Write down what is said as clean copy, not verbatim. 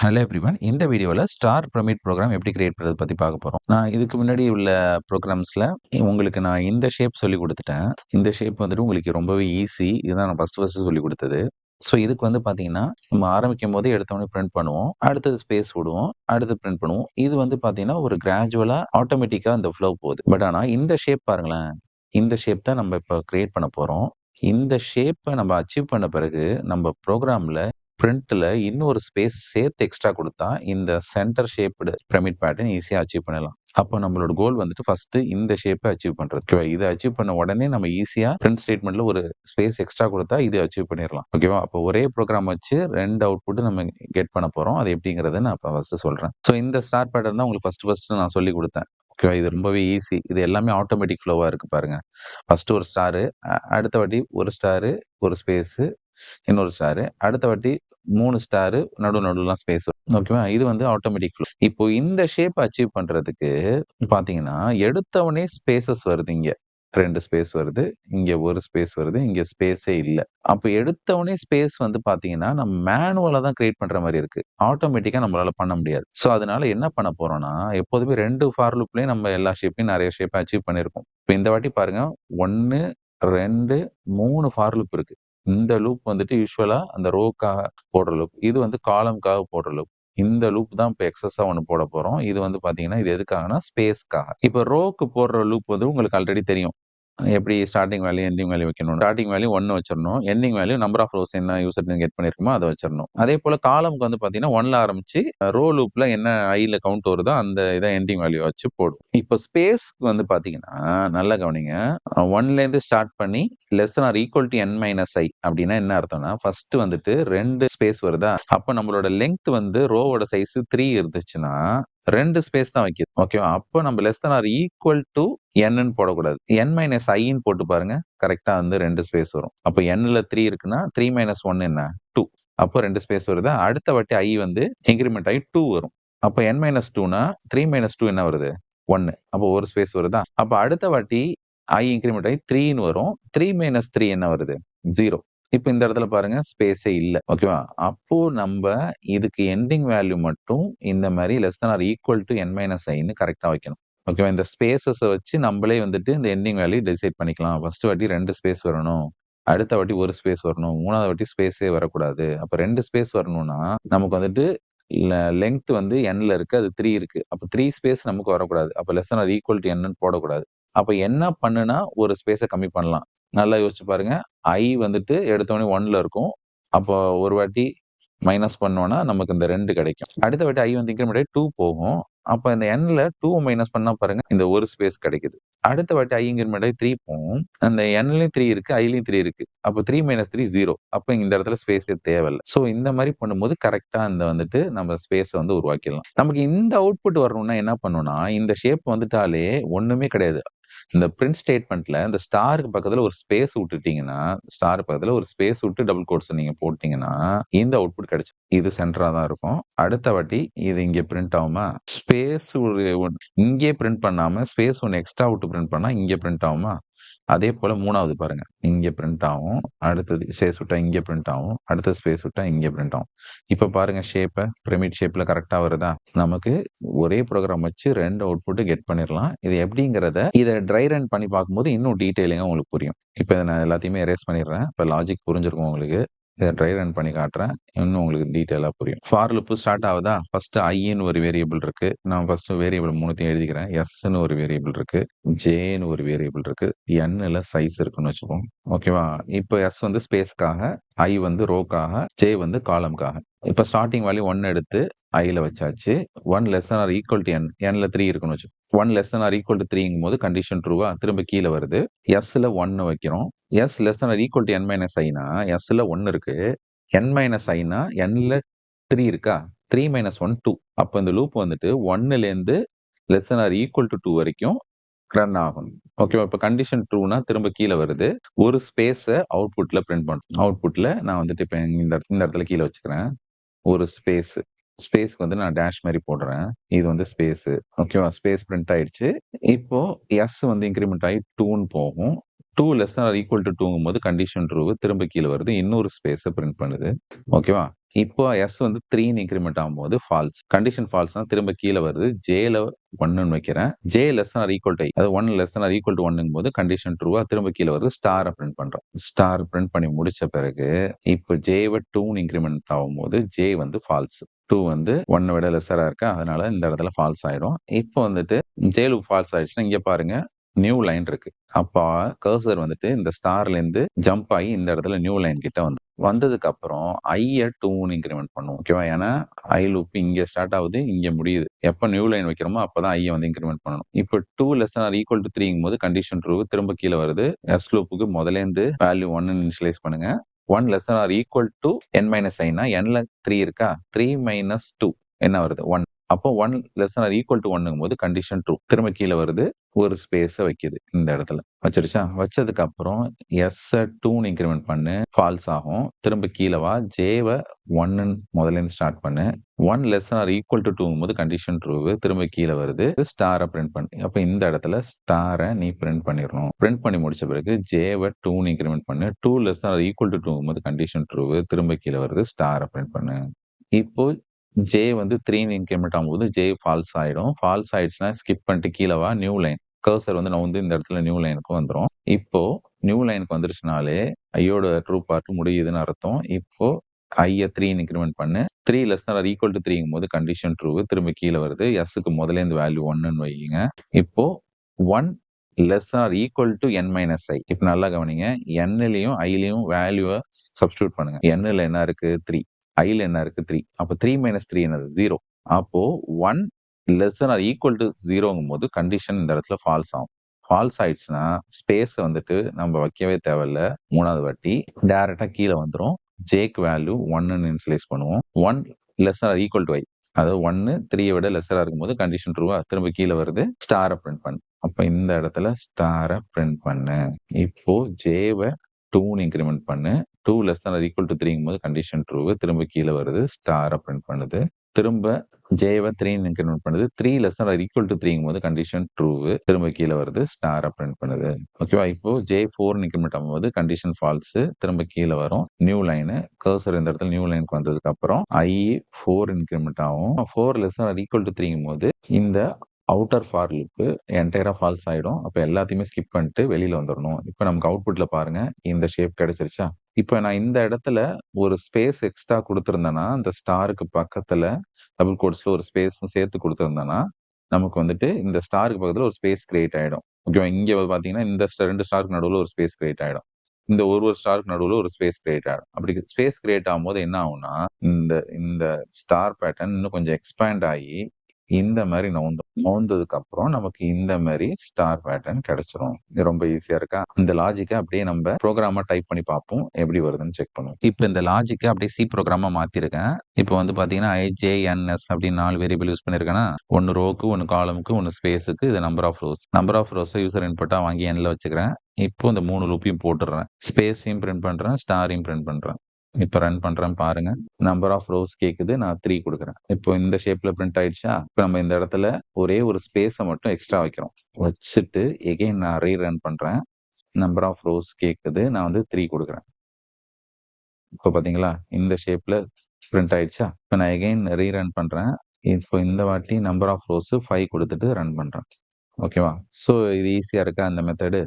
Hello everyone. இந்த வீடியோல star pyramid program எப்படி கிரியேட் பண்றது பத்தி பார்க்க போறோம். நான் இதுக்கு முன்னாடி உள்ள ப்ரோகிராம்ஸ்ல உங்களுக்கு நான் இந்த ஷேப் சொல்லிக் குடுத்துட்டேன். இந்த ஷேப் வந்துட்டு உங்களுக்கு ரொம்பவே ஈஸி. இதுதான் நான் ஃபர்ஸ்ட் சொல்லிக் குடுத்தது. ஸோ இதுக்கு வந்து பார்த்தீங்கன்னா, நம்ம ஆரம்பிக்கும்போதே எடுத்தோனே பிரிண்ட் பண்ணுவோம். அடுத்தது ஸ்பேஸ் விடுவோம். அடுத்து பிரிண்ட் பண்ணுவோம். இது வந்து பார்த்தீங்கன்னா, ஒரு கிராஜுவலா ஆட்டோமேட்டிக்கா அந்த ஃப்ளோ போகுது. பட் ஆனா இந்த ஷேப் பாருங்களேன். இந்த ஷேப் தான் நம்ம இப்ப கிரியேட் பண்ண போறோம். இந்த ஷேப்ப நம்ம அச்சீவ் பண்ண பிறகு, நம்ம ப்ரோகிராம்ல பிரிண்ட்ல இன்னொரு ஸ்பேஸ் சேர்த்து எக்ஸ்ட்ரா குடுத்தா, இந்த சென்டர் ஷேப்டு பிரமிட் பேட்டர்ன் ஈஸியா அச்சீவ் பண்ணலாம். அப்போ நம்மளோட கோல் வந்துட்டு ஃபர்ஸ்ட் இந்த ஷேப்ப அச்சீவ் பண்றது. ஓகேவா? இத அச்சீவ் பண்ண உடனே நம்ம ஈஸியா பிரிண்ட் ஸ்டேட்மென்ட்ல ஒரு ஸ்பேஸ் எக்ஸ்ட்ரா குடுத்தா இது அச்சீவ் பண்ணிரலாம். ஓகேவா? அப்போ ஒரே ப்ரோகிராம் வச்சு 2 அவுட்புட் நம்ம கெட் பண்ண போறோம். அது எப்படிங்கிறத நான் இப்ப ஃபர்ஸ்ட் சொல்றேன். ஸோ இந்த ஸ்டார் பேட்டர்ன் தான் உங்களுக்கு ஃபர்ஸ்ட் நான் சொல்லிக் குடுத்தேன். ஓகேவா? இது ரொம்பவே ஈஸி. இது எல்லாமே ஆட்டோமேட்டிக் ஃப்ளோவா இருக்கு பாருங்க. ஃபர்ஸ்ட் ஒரு ஸ்டாரு, அடுத்த வாட்டி ஒரு ஸ்டாரு, ஒரு ஸ்பேஸு, இன்னொரு ஸ்டாரு. அடுத்த வாட்டி 3 ஸ்டாரு, நடுவுலாம் ஸ்பேஸ் வரும். ஓகேவா? இது வந்து ஆட்டோமேட்டிக் ஃப்ளோ. இப்போ இந்த ஷேப் அச்சீவ் பண்றதுக்கு பார்த்தீங்கன்னா, எடுத்தவனே ஸ்பேஸஸ் வருது இங்க. 2 ஸ்பேஸ் வருது. இங்க 1 ஸ்பேஸ் வருது. இங்க ஸ்பேஸே இல்ல. அப்ப எடுத்தவனே ஸ்பேஸ் வந்து பார்த்தீங்கன்னா, நம்ம மேனுவலா தான் கிரியேட் பண்ற மாரி இருக்கு. ஆட்டோமேட்டிக்கா நம்மளால பண்ண முடியாது. ஸோ, அதனால என்ன பண்ண போறோம்னா, எப்போதுமே 2 ஃபார் லூப்லயும் நம்ம எல்லா ஷேப்பையும் நெறைய ஷேப்ப அச்சீவ் பண்ணியிருக்கோம். இப்ப இந்த வாட்டி பாருங்க 1, 2, 3 ஃபார் லூப் இருக்கு. இந்த லூப் வந்துட்டு யூசுவலா அந்த ரோக்காக போடுற லூப். இது வந்து காலம்க்காக போடுற லூப். இந்த லூப் தான் இப்ப எக்ஸஸா ஒண்ணு போடப் போறோம். இது வந்து பார்த்தீங்கன்னா, இது எதுக்காகன்னா ஸ்பேஸ்க்காக. இப்ப ரோக்கு போடுற லூப் வந்து உங்களுக்கு ஆல்ரெடி தெரியும். எப்படி ஸ்டார்ட்டிங் வேல்யூ, எண்டிங் வேல்யூ வைக்கணும்னு. ஸ்டார்ட்டிங் வேல்யூ 1 வச்சிரணும். Ending value number of rows என்ன யூசர் நேம் கெட் பண்ணியிருக்கோமோ அத வச்சிரணும். அதேபோல காலம்க்கு வந்து பார்த்தீங்கன்னா, 1ல ஆரம்பிச்சு ரோ லூப்ல என்ன ஐல கவுண்ட் வருதோ அந்த இத எண்டிங் வேல்யூ வச்சு போடும். இப்ப ஸ்பேஸ்க்கு வந்து பார்த்தீங்கன்னா, நல்லா கவனிங்க. 1லேருந்து ஸ்டார்ட் பண்ணி less than or equal to n minus i அப்படின்னா என்ன அர்த்தம்னா, ஃபர்ஸ்ட் வந்துட்டு 2 ஸ்பேஸ் வருதா? அப்ப நம்மளோட லெங்த் வந்து ரோவோட சைஸ் 3 இருந்துச்சுன்னா, 2 ஸ்பேஸ் தான் வைக்குது. ஓகேவா? அப்போ நம்ம less than or equal to ன்னு போடக்கூடாது. n மைனஸ் iன்னு போட்டு பாருங்க. கரெக்ட்டா வந்து 2 ஸ்பேஸ் வரும். அப்ப nல 3 இருக்குன்னா 3 மைனஸ் 1 என்ன? 2. அப்போ 2 ஸ்பேஸ் வருதா? அடுத்த வாட்டி i வந்து இன்கிரிமெண்ட் ஆகி 2 வரும். அப்ப n மைனஸ் 2னா 3 மைனஸ் 2 என்ன வருது? 1. அப்போ 1 ஸ்பேஸ் வருதா? அப்ப அடுத்த வாட்டி i இன்கிரிமெண்ட் ஆகி 3ன்னு வரும். 3 மைனஸ் 3 என்ன வருது? 0. இப்ப இந்த இடத்துல பாருங்க ஸ்பேஸே இல்ல. ஓகேவா? அப்போ நம்ப இதுக்கு எண்டிங் வேல்யூ மட்டும் இந்த மாரி less than or equal to n minus iன்னு கரெக்ட்டா வைக்கணும். ஓகேவா? இந்த ஸ்பேஸஸ வச்சு நம்பளே வந்துட்டு இந்த எண்டிங் வேல்யூ டிசைட் பண்ணிக்கலாம். ஃபர்ஸ்ட் வாட்டி 2 ஸ்பேஸ் வரணும். அடுத்த வாட்டி 1 ஸ்பேஸ் வரணும். 3வது வாட்டி ஸ்பேஸே வரக்கூடாது. அப்ப 2 ஸ்பேஸ் வரணும்னா, நமக்கு வந்துட்டு லெங்த் வந்து nல இருக்கு. அது 3 இருக்கு. அப்ப 3 ஸ்பேஸ் நமக்கு வரக்கூடாது. அப்ப less than or equal to ன்னு போடக்கூடாது. அப்ப என்ன பண்ணுனா ஒரு ஸ்பேஸ கம்மி பண்ணலாம். நல்லா யோசிச்சு பாருங்க. i வந்துட்டு எடுத்தோனே 1ல இருக்கும். அப்போ ஒரு வாட்டி மைனஸ் பண்ணோம்னா, நமக்கு இந்த 2 கிடைக்கும். அடுத்த வாட்டி i வந்து இன்கிரிமெண்ட் ஆகி 2 போகும். அப்ப இந்த nல 2 மைனஸ் பண்ணா பாருங்க, இந்த 1 ஸ்பேஸ் கிடைக்குது. அடுத்த வாட்டி i இன்கிரிமெண்ட் ஆகி 3 போகும். அந்த nலயும் 3 இருக்கு, iலயும் 3 இருக்கு. அப்ப 3 மைனஸ் 3 0. அப்ப இந்த இடத்துல ஸ்பேஸே தேவையில்ல. ஸோ இந்த மாரி பண்ணும்போது கரெக்ட்டா இந்த வந்துட்டு நம்ம ஸ்பேஸ வந்து உருவாக்கிடலாம். நமக்கு இந்த அவுட்புட் வரணும்னா என்ன பண்ணணும்னா, இந்த ஷேப் வந்துட்டாலே ஒண்ணுமே கிடையாது. இந்த பிரிண்ட் ஸ்டேட்மென்ட்ல இந்த ஸ்டாருக்கு பக்கத்துல ஒரு ஸ்பேஸ் விட்டுட்டீங்கன்னா, ஸ்டார் பக்கத்துல ஒரு ஸ்பேஸ் விட்டு டபுள் கோட்ஸ் நீங்க போட்டீங்கன்னா, இந்த அவுட்புட் கிடைச்சுரும். இது சென்டரா தான் இருக்கும். அடுத்த வாட்டி இது இங்க பிரிண்ட் ஆகுமா? ஸ்பேஸ் இங்கேயே பிரிண்ட் பண்ணாம ஸ்பேஸ் ஒண்ணு எக்ஸ்ட்ரா விட்டு பிரிண்ட் பண்ணா இங்க பிரிண்ட் ஆகுமா? அதே போல 3வது பாருங்க. இங்க பிரிண்ட் ஆகும். அடுத்தது ஸ்பேஸ் விட்டா இங்க பிரிண்ட் ஆகும். அடுத்த ஸ்பேஸ் விட்டா இங்க பிரிண்ட் ஆகும். இப்ப பாருங்க ஷேப்ப, பிரமிட் ஷேப்ல கரெக்ட்டா வருதா? நமக்கு ஒரே ப்ரோகிராம் வச்சு 2 அவுட்புட் கெட் பண்ணிரலாம். இது எப்படிங்கிறத இத ட்ரை ரன் பண்ணி பார்க்கும்போது இன்னும் டீட்டெயிலிங்கா உங்களுக்கு புரியும். இப்ப நான் எல்லாத்தையுமே எரேஸ் பண்ணிடுறேன். இப்ப லாஜிக் புரிஞ்சிருக்கும் உங்களுக்கு. இத ட்ரை ரன் பண்ணி காட்டுறேன். இன்னும் உங்களுக்கு டீட்டெயிலா புரியும். ஃபார் லூப் ஸ்டார்ட் ஆகுதா? ஃபர்ஸ்ட் iன்னு ஒரு வேரியபிள் இருக்கு. நான் ஃபர்ஸ்ட் வேரியபிள் 3த்தையும் எழுதிக்கிறேன். sன்னு ஒரு வேரியபிள் இருக்கு. jன்னு ஒரு வேரியபிள் இருக்கு. nல சைஸ் இருக்குன்னு வச்சுப்போம். ஓகேவா? இப்ப s வந்து ஸ்பேஸ்க்காக, i வந்து ரோக்காக, j வந்து காலம்க்காக. இப்ப ஸ்டார்ட்டிங் வேல்யூ 1 எடுத்து iல வச்சாச்சு. 1 less than or equal to n. nல 3 இருக்குன்னு வச்சுப்போம். 1 less than or equal to 3ங்கும்போது கண்டிஷன் ட்ரூவா? திரும்ப கீழ வருது. sல 1 வைக்கிறோம். s less than or equal to n minus iனா sல 1 இருக்கு. n மைனஸ் iனா nல 3 இருக்கா? 3 மைனஸ் 1 2. அப்ப இந்த லூப் வந்துட்டு 1லேருந்து less than or equal to 2 வரைக்கும் ரன் ஆகும். ஓகேவா? இப்ப கண்டிஷன் ட்ரூனா திரும்ப கீழ வருது. ஒரு ஸ்பேஸ அவுட்புட்ல பிரிண்ட் பண்ணும். அவுட்புட்ல நான் வந்துட்டு இப்ப இந்த இடத்துல கீழ வச்சுக்கிறேன். ஒரு ஸ்பேஸ். ஸ்பேஸ்க்கு வந்து நான் டேஷ் மாரி போடுறேன். இது வந்து ஸ்பேஸ். ஓகேவா? ஸ்பேஸ் பிரிண்ட் ஆயிடுச்சு. இப்போ s வந்து இன்கிரிமெண்ட் ஆகி 2ன்னு போகும். 2 less than or equal to 2ங்கும்போது கண்டிஷன் ட்ரூ திரும்ப கீழ வருது. இன்னொரு ஸ்பேஸ பிரிண்ட் பண்ணுது. ஓகேவா? இப்போ எஸ் வந்து 3ன்னு இன்கிரிமெண்ட் ஆகும்போது ஃபால்ஸ். கண்டிஷன் ஃபால்ஸ்னா திரும்ப கீழ வருது. ஜேல 1ன்னு வைக்கிறேன். J less or equal to I. அது 1 லெஸ் ஆர் ஈக்குவல் டூ 1ங்கும்போது கண்டிஷன் ட்ரூவா திரும்ப கீழ வருது. ஸ்டார பிரிண்ட் பண்றோம். ஸ்டார் பிரிண்ட் பண்ணி முடிச்ச பிறகு, இப்போ ஜேவ 2ன்னு இன்கிரிமெண்ட் ஆகும்போது ஜே வந்து ஃபால்ஸ். 2 வந்து 1 விட லெஸ்ஸரா இருக்கா, அதனால இந்த இடத்துல ஃபால்ஸ் ஆயிடும். இப்போ வந்துட்டு ஜே லூப் ஃபால்ஸ் ஆயிடுச்சுன்னா, இங்க பாருங்க நியூ லைன் இருக்கு. அப்ப கர்சர் வந்துட்டு இந்த ஸ்டார்லேருந்து ஜம்ப் ஆகி இந்த இடத்துல நியூ லைன் கிட்ட வந்ததுக்கு அப்புறம் ஐய 2ன்னு இன்கிரிமெண்ட் பண்ணுவோம். ஓகேவா? ஏன்னா ஐ லூப் இங்க ஸ்டார்ட் ஆகுது, இங்க முடியுது. எப்ப நியூ லைன் வைக்கிறோமோ அப்பதான் ஐய வந்து இன்கிரிமெண்ட் பண்ணணும். இப்போ 2 லெஸ் ஆர் ஈக்குவல் டு 3ங்கும் போது கண்டிஷன் ட்ரூ திரும்ப கீழ வருது. எஸ் லூப்புக்கு முதலேருந்து வேல்யூ 1ன்னு இனிஷியலைஸ் பண்ணுங்க. 1 less or equal to n minus ஐனா nல 3 இருக்கா? 3 மைனஸ் 2 என்ன வருது? 1. அப்போ 1 லெஸ் ஆர் ஈக்குவல் டு 1ங்கும் போது கண்டிஷன் ட்ரூ. திரும்ப கீழ வருது. ஒரு ஸ்பேஸ வைக்குது இந்த இடத்துல. வச்சிருச்சா? வச்சதுக்கு அப்புறம் எஸ் 2ன்னு இன்கிரிமெண்ட் பண்ணு. ஃபால்ஸ் ஆகும். திரும்ப கீழ வா. ஜேவ 1ன்னு முதலேருந்து ஸ்டார்ட் பண்ணு. 1 லெஸ் ஆர் ஈக்குவல் டு 2ங்கும் போது கண்டிஷன் ட்ரூ. திரும்ப கீழ வருது. ஸ்டார பிரிண்ட் பண்ணு. அப்ப இந்த இடத்துல ஸ்டார நீ பிரிண்ட் பண்ணிரணும். பிரிண்ட் பண்ணி முடிச்ச பிறகு ஜேவ 2ன்னு இன்கிரிமெண்ட் பண்ணு. 2 லெஸ் ஆர் ஈக்குவல் டு 2ங்கும் போது கண்டிஷன் ட்ரூ. திரும்ப கீழ வருது. ஸ்டார பிரிண்ட் பண்ணு. இப்போ ஜே வந்து 3ன்னு இன்கிரிமெண்ட் ஆகும்போது ஜே ஃபால்ஸ் ஆயிடும். ஃபால்ஸ் ஆயிடுச்சுன்னா ஸ்கிப் பண்ணிட்டு கீழ வா. New line. கர்சர் வந்து நவுந்து இந்த இடத்துல நியூ லைனுக்கு வந்துரும். இப்போ நியூ லைனுக்கு வந்துருச்சுனாலே ஐயோட ட்ரூ பார்ட் முடியுதுன்னு அர்த்தம். இப்போ ஐய 3ன்னு இன்கிரிமெண்ட் பண்ணு. 3 லெஸ் ஆர் ஈக்குவல் டு 3ங்கும் போது கண்டிஷன் ட்ரூ. திரும்ப கீழ வருது. எஸ்க்கு முதலேருந்து வேல்யூ 1ன்னு வையுங்க. இப்போ 1 less or equal to n minus I. இப்ப நல்லா கவனிங்க. nலயும் ஐலயும் வேல்யூவ சப்ஸ்டிட்யூட் பண்ணுங்க. nல என்ன இருக்கு? 3. ஐல என்ன இருக்கு? 3. அப்ப 3 மைனஸ் 3 என்னது? 0. அப்போ 1 less than or equal to 0ங்கும் போது கண்டிஷன் இந்த இடத்துல ஃபால்ஸ் ஆகும். ஃபால்ஸ் ஆயிடுச்சுன்னா ஸ்பேஸ் வந்துட்டு நம்ம வைக்கவே தேவையில்ல. 3வது வாட்டி டைரக்டா கீழ வந்துரும். ஜேக்கு வேல்யூ 1ன்னு இனிஷியலைஸ் பண்ணுவோம். 1 லெஸ் ஆர் ஈக்குவல் டு ஐ. அதாவது 1 3ய விட லெஸ்ஸரா இருக்கும்போது கண்டிஷன் ட்ரூவா திரும்ப கீழ வருது. ஸ்டார பிரிண்ட் பண்ணு. அப்ப இந்த இடத்துல ஸ்டார பிரிண்ட் பண்ணு. இப்போ ஜேவ 2ன்னு இன்கிரிமெண்ட் பண்ணு. 2 லெஸ் ஆர் ஈக்குவல் டு 3ங்கும் போது கண்டிஷன் ட்ரூ. திரும்ப கீழ வருது. ஸ்டார பிரிண்ட் பண்ணுது. திரும்ப ஜேவ 3ன்னு இன்கிரிமெண்ட் பண்ணுது. 3 லெஸ் ஆர் ஈக்குவல் டு 3ங்கும் போது கண்டிஷன் ட்ரூ. திரும்ப கீழ வருது. ஸ்டார பிரிண்ட் பண்ணுது. ஓகேவா? இப்போ ஜே 4ன்னு இன்கிரிமெண்ட் ஆகும்போது கண்டிஷன் ஃபால்ஸ். திரும்ப கீழ வரும். New line. கர்சர் இந்த இடத்துல நியூ லைனுக்கு வந்ததுக்கு அப்புறம் ஐ 4 இன்கிரிமெண்ட் ஆகும். 4 லெஸ் ஆர் ஈக்குவல் டு 3ங்கும் போது இந்த அவுட்டர் ஃபார் லூப் என்டையரா ஃபால்ஸ் ஆயிடும். அப்ப எல்லாத்தையுமே ஸ்கிப் பண்ணிட்டு வெளியில வந்துரணும். இப்ப நமக்கு அவுட்புட்ல பாருங்க இந்த ஷேப் கிடைச்சிருச்சா? இப்ப நான் இந்த இடத்துல ஒரு ஸ்பேஸ் எக்ஸ்ட்ரா குடுத்திருந்தேன்னா, அந்த ஸ்டாருக்கு பக்கத்துல டபுள் கோட்ஸ்ல ஒரு ஸ்பேஸும் சேர்த்து குடுத்திருந்தேன்னா, நமக்கு வந்துட்டு இந்த ஸ்டாருக்கு பக்கத்துல ஒரு ஸ்பேஸ் கிரியேட் ஆயிடும். ஓகேவா? இங்க பார்த்தீங்கன்னா, இந்த 2 ஸ்டாருக்கு நடுவுல ஒரு ஸ்பேஸ் கிரியேட் ஆயிடும். இந்த ஒரு ஸ்டாருக்கு நடுவுல ஒரு ஸ்பேஸ் கிரியேட் ஆயிடும். அப்படி ஸ்பேஸ் கிரியேட் ஆகும்போது என்ன ஆகும்னா, இந்த இந்த ஸ்டார் பேட்டர்ன் இன்னும் கொஞ்சம் எக்ஸ்பேண்ட் ஆகி இந்த மாரி நவுந்தும். நவுந்ததுக்கு அப்புறம் நமக்கு இந்த மாரி ஸ்டார் பேட்டர்ன் கிடைச்சிரும். இது ரொம்ப ஈஸியா இருக்கா? இந்த லாஜிக்க அப்படியே நம்ம புரோகிராமா டைப் பண்ணி பார்ப்போம். எப்படி வருதுன்னு செக் பண்ணுவோம். இப்ப இந்த லாஜிக்க அப்படியே சி புரோகிராமா மாத்திருக்கேன். இப்ப வந்து பார்த்தீங்கன்னா, ஐ-ஜே-என்-எஸ் அப்படின்னு 4 வேரியபிள் யூஸ் பண்ணியிருக்கேனா, 1 ரோக்கு, 1 காலமுக்கு, 1 ஸ்பேஸுக்கு, இது number of rows. Number of ரோஸ யூசர் இன்புட்டா வாங்கி என்ல வச்சுக்கிறேன். இப்போ இந்த 3 லூப்பையும் போட்டுடுறேன். ஸ்பேஸையும் பிரிண்ட் பண்றேன், ஸ்டாரையும் பிரிண்ட் பண்றேன். இப்ப ரன் பண்றேன் பாருங்க. நம்பர் ஆஃப் ரோஸ் கேக்குது. நான் 3 குடுக்குறேன். இப்போ இந்த ஷேப்ல பிரிண்ட் ஆயிடுச்சா? இப்ப நம்ம இந்த இடத்துல ஒரே ஒரு ஸ்பேஸ மட்டும் எக்ஸ்ட்ரா வைக்கிறோம். வச்சுட்டு எகைன் நான் ரீரன் பண்றேன். நம்பர் ஆஃப் ரோஸ் கேக்குது. நான் வந்து 3 குடுக்குறேன். இப்ப பாத்தீங்களா? இந்த ஷேப்ல பிரிண்ட் ஆயிடுச்சா? இப்ப நான் எகைன் ரீரன் பண்றேன். இப்போ இந்த வாட்டி நம்பர் ஆஃப் ரோஸ் 5 குடுத்துட்டு ரன் பண்றேன். ஓகேவா? சோ இது ஈஸியா இருக்கா இந்த மெத்தடு?